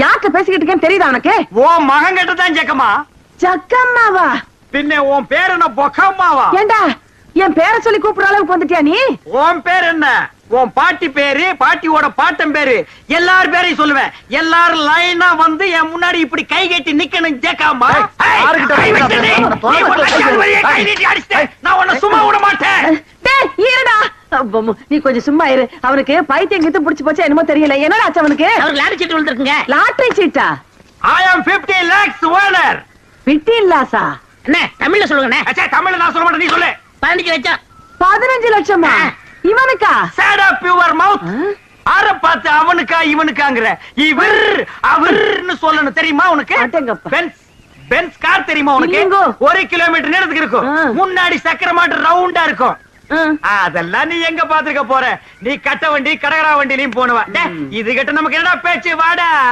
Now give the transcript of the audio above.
யார்கிட்ட பேசிக்கிட்டு இருக்கேன்னு தெரியுதா உனக்கு? ஓ மகன் கிட்டதான் ஜக்கம்மா. ஜக்கம்மாவா? பின்ன உன் பேர் என்ன பொக்கம்மாவா? ஏண்டா என் பேரை சொல்லி கூப்பிடுற அளவுக்கு வந்துட்டியா நீ? உன் பேர் என்ன? உன் பாட்டி பேரு, பாட்டியோட பாட்டன் பேரு, எல்லார் பேரையும் சொல்லுவேன். எல்லாரும் லைனா வந்து என் முன்னாடி இப்படி கை கட்டி நிக்கணும் ஜக்கம்மா. நான் உன்னை சும்மா விட மாட்டேன். இருடா, நீ கொஞ்சம் சும்மா இரு. அவனுக்கு பைத்தியம் கிட்ட புடிச்சு போச்சா என்னமோ தெரியல. என்னடா ஆச்சு அவனுக்கு? அவருக்கு லாட்டரி சீட்டு விழுந்திருக்குங்க. லாட்டரி சீட்டா? I am 50 lakhs owner. 15 lakhs-ஆ? அண்ணே தமிழ்ல சொல்லுங்கண்ணே. அச்சா தமிழ்ல நான் சொல்ல மாட்டேன், நீ சொல்லு. 15 லட்சம். 15 லட்சமா? இவனுக்கா? Shut up your mouth. ஆற பார்த்து அவனுக்கா இவனுக்காங்கற. இவர் அவர்னு சொல்லணும் தெரியுமா உனக்கு? அடங்கப்பா. பென்ஸ் கார் தெரியுமா உனக்கு? 1 கிலோமீட்டர் நேரத்துக்கு இருக்கும். முன்னாடி சக்கர மாட்டு ரவுண்டா இருக்கும். அதெல்லாம் நீ எங்க பாத்துக்க போற? நீ கட்ட வண்டி கடகரா வண்டிலையும் போனவா. இது கிட்ட நமக்கு என்னடா பேச்சு? வாடா.